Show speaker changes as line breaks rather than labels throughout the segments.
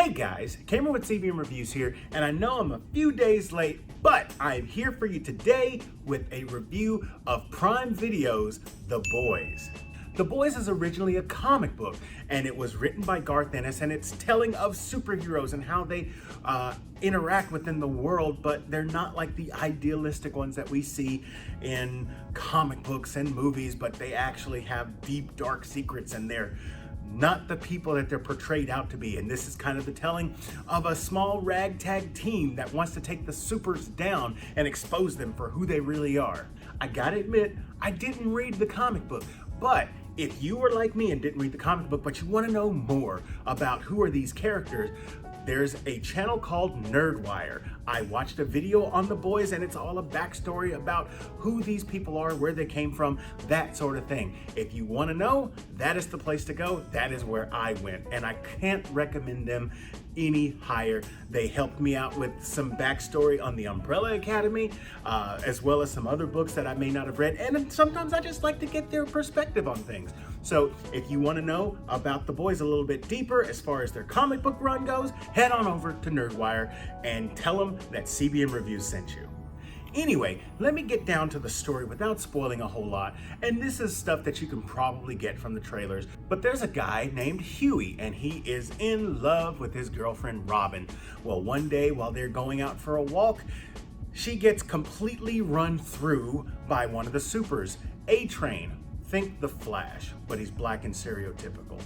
Hey guys, Cameron with CBM Reviews here, and I know I'm a few days late, but I'm here for you today with a review of Prime Video's The Boys. The Boys is originally a comic book, and it was written by Garth Ennis, and it's telling of superheroes and how they interact within the world, but they're not like the idealistic ones that we see in comic books and movies, but they actually have deep, dark secrets, and they're not the people that they're portrayed out to be. And this is kind of the telling of a small ragtag team that wants to take the supers down and expose them for who they really are. I gotta admit, I didn't read the comic book, but if you were like me and didn't read the comic book, but you want to know more about who are these characters, there's a channel called Nerdwire. I watched a video on The Boys, and it's all a backstory about who these people are, where they came from, that sort of thing. If you want to know, that is the place to go. That is where I went, and I can't recommend them any higher. They helped me out with some backstory on the Umbrella Academy, as well as some other books that I may not have read, and sometimes I just like to get their perspective on things. So if you want to know about The Boys a little bit deeper as far as their comic book run goes, head on over to Nerdwire and tell them that CBM Reviews sent you. Anyway, let me get down to the story without spoiling a whole lot, and this is stuff that you can probably get from the trailers, but there's a guy named Huey, and he is in love with his girlfriend Robin. Well, one day while they're going out for a walk, she gets completely run through by one of the supers, A-Train. Think the Flash, but he's black and stereotypical.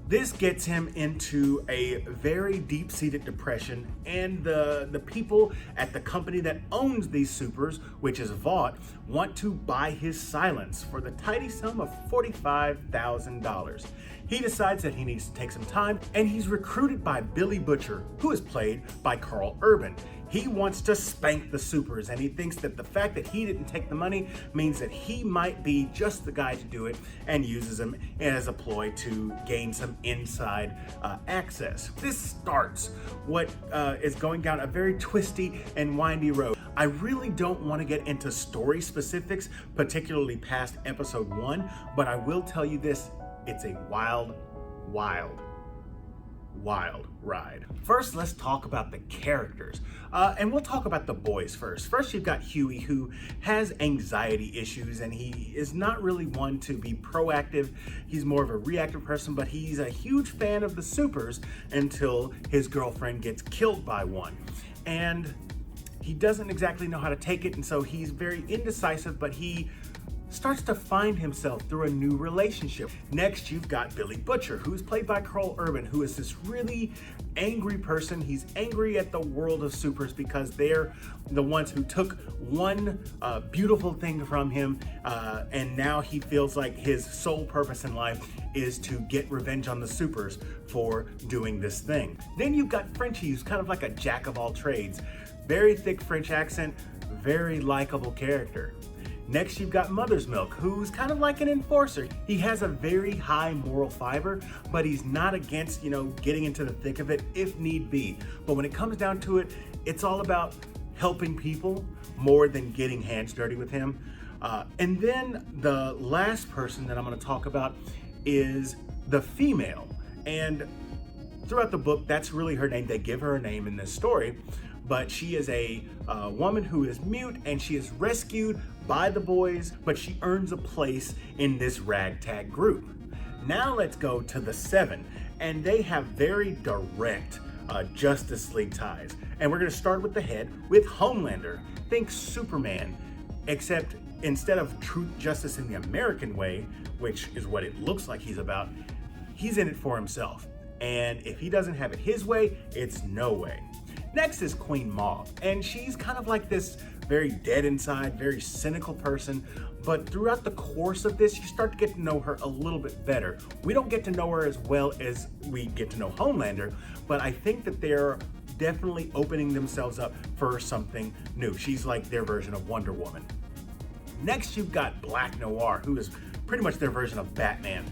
This gets him into a very deep-seated depression, and the people at the company that owns these supers, which is Vought, want to buy his silence for the tidy sum of $45,000. He decides that he needs to take some time, and he's recruited by Billy Butcher, who is played by Karl Urban. He wants to spank the supers, and he thinks that the fact that he didn't take the money means that he might be just the guy to do it, and uses him as a ploy to gain some inside access. This starts what is going down a very twisty and windy road. I really don't want to get into story specifics, particularly past episode 1, but I will tell you this, it's a wild ride. First, let's talk about the characters. And we'll talk about the boys first. First, you've got Huey, who has anxiety issues, and he is not really one to be proactive. He's more of a reactive person, but he's a huge fan of the supers until his girlfriend gets killed by one. And he doesn't exactly know how to take it, and so he's very indecisive, but he starts to find himself through a new relationship. Next, you've got Billy Butcher, who's played by Karl Urban, who is this really angry person. He's angry at the world of supers because they're the ones who took one beautiful thing from him, and now he feels like his sole purpose in life is to get revenge on the supers for doing this thing. Then you've got Frenchie, who's kind of like a jack of all trades. Very thick French accent, very likable character. Next, you've got Mother's Milk, who's kind of like an enforcer. He has a very high moral fiber, but he's not against, getting into the thick of it if need be. But when it comes down to it, it's all about helping people more than getting hands dirty with him. And then the last person that I'm going to talk about is the female. And throughout the book, that's really her name. They give her a name in this story. But she is a woman who is mute, and she is rescued by the boys, but she earns a place in this ragtag group. Now let's go to the 7, and they have very direct Justice League ties. And we're gonna start with the head, with Homelander. Think Superman, except instead of truth, justice in the American way, which is what it looks like he's about, he's in it for himself. And if he doesn't have it his way, it's no way. Next is Queen Maud, and she's kind of like this very dead inside, very cynical person, but throughout the course of this, you start to get to know her a little bit better. We don't get to know her as well as we get to know Homelander, but I think that they're definitely opening themselves up for something new. She's like their version of Wonder Woman. Next, you've got Black Noir, who is pretty much their version of Batman.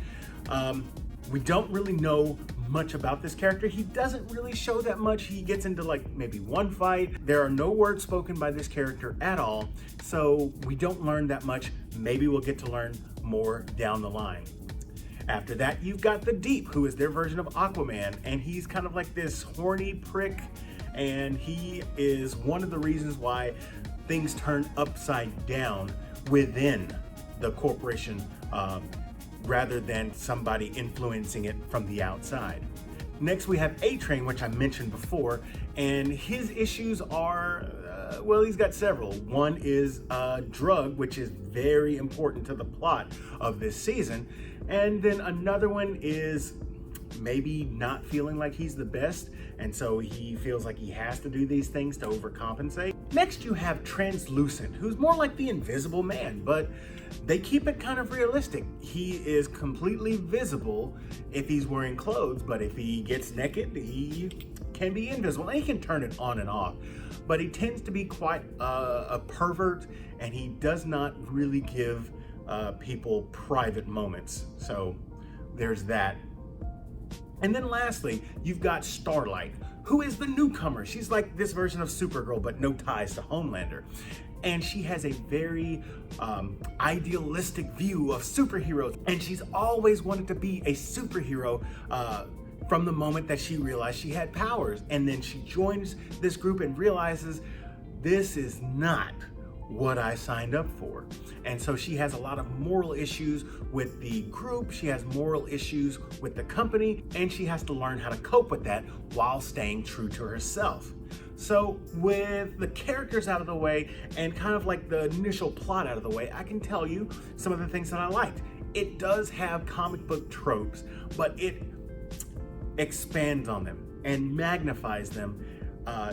We don't really know much about this character. He doesn't really show that much. He gets into like maybe one fight. There are no words spoken by this character at all, so we don't learn that much. Maybe we'll get to learn more down the line. After that, you've got the Deep, who is their version of Aquaman, and he's kind of like this horny prick, and he is one of the reasons why things turn upside down within the corporation rather than somebody influencing it from the outside. Next, we have A-Train, which I mentioned before, and his issues are, well, he's got several. One is drug, which is very important to the plot of this season. And then another one is maybe not feeling like he's the best, and so he feels like he has to do these things to overcompensate. Next, you have Translucent, who's more like the Invisible Man, but they keep it kind of realistic. He is completely visible if he's wearing clothes, but if he gets naked, he can be invisible, and he can turn it on and off. But he tends to be quite a pervert, and he does not really give people private moments. So there's that. And then lastly, you've got Starlight, who is the newcomer. She's like this version of Supergirl, but no ties to Homelander. And she has a very idealistic view of superheroes. And she's always wanted to be a superhero from the moment that she realized she had powers. And then she joins this group and realizes this is not what I signed up for. And so she has a lot of moral issues with the group, she has moral issues with the company, and she has to learn how to cope with that while staying true to herself. So with the characters out of the way and kind of like the initial plot out of the way, I can tell you some of the things that I liked. It does have comic book tropes, but it expands on them and magnifies them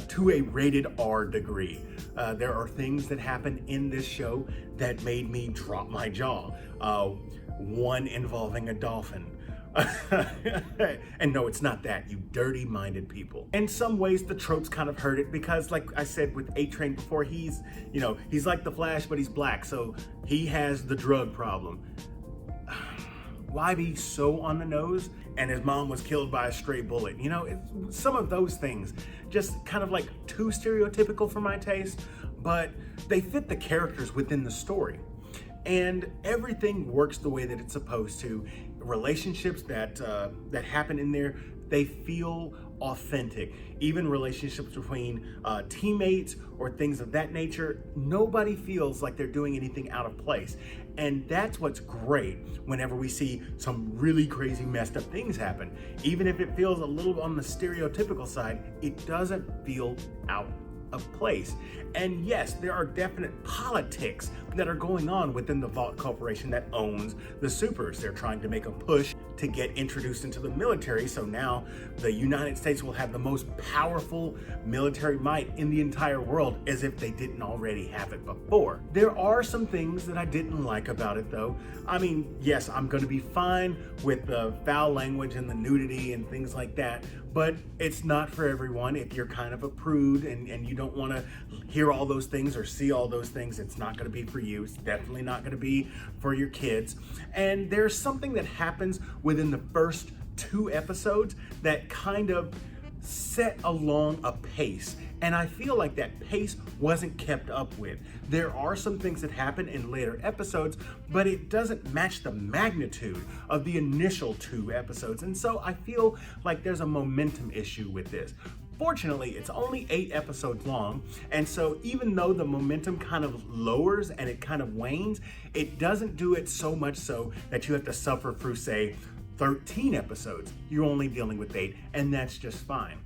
to a rated R degree. There are things that happen in this show that made me drop my jaw. One involving a dolphin. And no, it's not that, you dirty-minded people. In some ways, the tropes kind of hurt it because, like I said with A-Train before, he's like the Flash, but he's black, so he has the drug problem. Why be so on the nose? And his mom was killed by a stray bullet. Some of those things just kind of like too stereotypical for my taste, but they fit the characters within the story. And everything works the way that it's supposed to. Relationships that happen in there, they feel authentic. Even relationships between teammates or things of that nature, nobody feels like they're doing anything out of place. And that's what's great whenever we see some really crazy messed up things happen. Even if it feels a little on the stereotypical side, it doesn't feel out of place. And yes, there are definite politics that are going on within the Vault Corporation that owns the supers. They're trying to make a push to get introduced into the military, so now the United States will have the most powerful military might in the entire world, as if they didn't already have it before. There are some things that I didn't like about it though. I mean, yes, I'm gonna be fine with the foul language and the nudity and things like that, but it's not for everyone. If you're kind of a prude and you don't want to hear all those things or see all those things, it's not going to be for you. It's definitely not going to be for your kids. And there's something that happens within the first 2 episodes that kind of set along a pace. And I feel like that pace wasn't kept up with. There are some things that happen in later episodes, but it doesn't match the magnitude of the initial 2 episodes. And so I feel like there's a momentum issue with this. Fortunately, it's only 8 episodes long, and so even though the momentum kind of lowers and it kind of wanes, it doesn't do it so much so that you have to suffer through, say, 13 episodes. You're only dealing with 8, and that's just fine.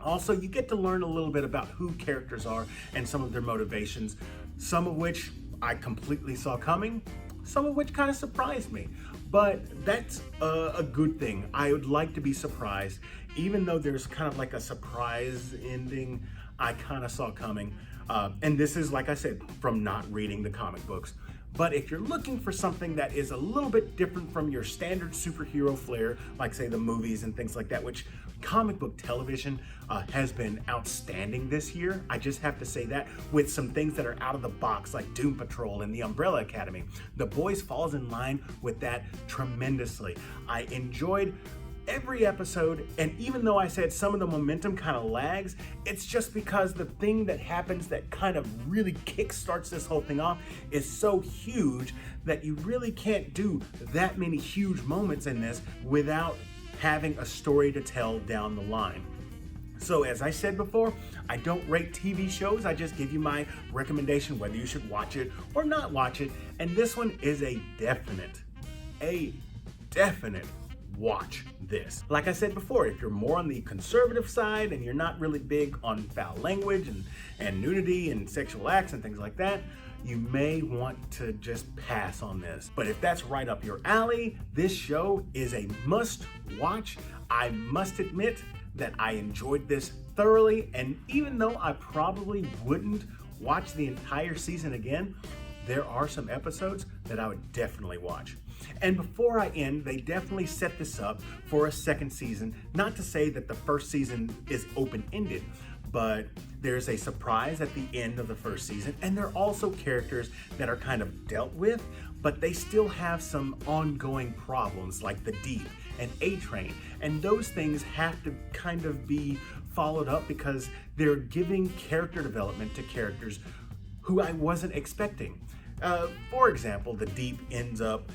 Also, you get to learn a little bit about who characters are and some of their motivations, some of which I completely saw coming, some of which kind of surprised me. But that's a good thing. I would like to be surprised, even though there's kind of like a surprise ending I kind of saw coming. And this is, like I said, from not reading the comic books. But if you're looking for something that is a little bit different from your standard superhero flair, like say the movies and things like that, which comic book television has been outstanding this year, I just have to say that, with some things that are out of the box like Doom Patrol and the Umbrella Academy. The Boys falls in line with that tremendously. I enjoyed every episode, and even though I said some of the momentum kind of lags, it's just because the thing that happens that kind of really kickstarts this whole thing off is so huge that you really can't do that many huge moments in this without having a story to tell down the line. So as I said before, I don't rate TV shows, I just give you my recommendation whether you should watch it or not watch it, and this one is a definite watch this. Like I said before, if you're more on the conservative side and you're not really big on foul language and nudity and sexual acts and things like that, you may want to just pass on this. But if that's right up your alley, this show is a must watch. I must admit that I enjoyed this thoroughly, and even though I probably wouldn't watch the entire season again, there are some episodes that I would definitely watch. And before I end, they definitely set this up for a second season. Not to say that the first season is open-ended, but there's a surprise at the end of the first season, and there are also characters that are kind of dealt with, but they still have some ongoing problems like the Deep and A-Train, and those things have to kind of be followed up because they're giving character development to characters who I wasn't expecting. For example, the Deep ends up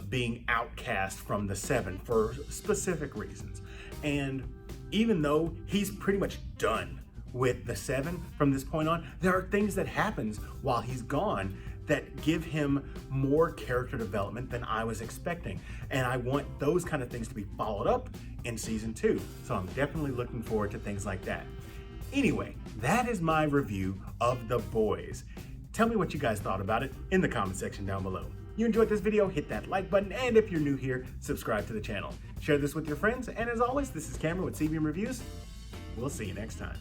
being outcast from the Seven for specific reasons. And even though he's pretty much done with the Seven from this point on, there are things that happens while he's gone that give him more character development than I was expecting. And I want those kind of things to be followed up in season 2. So I'm definitely looking forward to things like that. Anyway, that is my review of The Boys. Tell me what you guys thought about it in the comment section down below. You enjoyed this video, hit that like button, and if you're new here, subscribe to the channel. Share this with your friends, and as always, this is Cameron with CBM Reviews. We'll see you next time.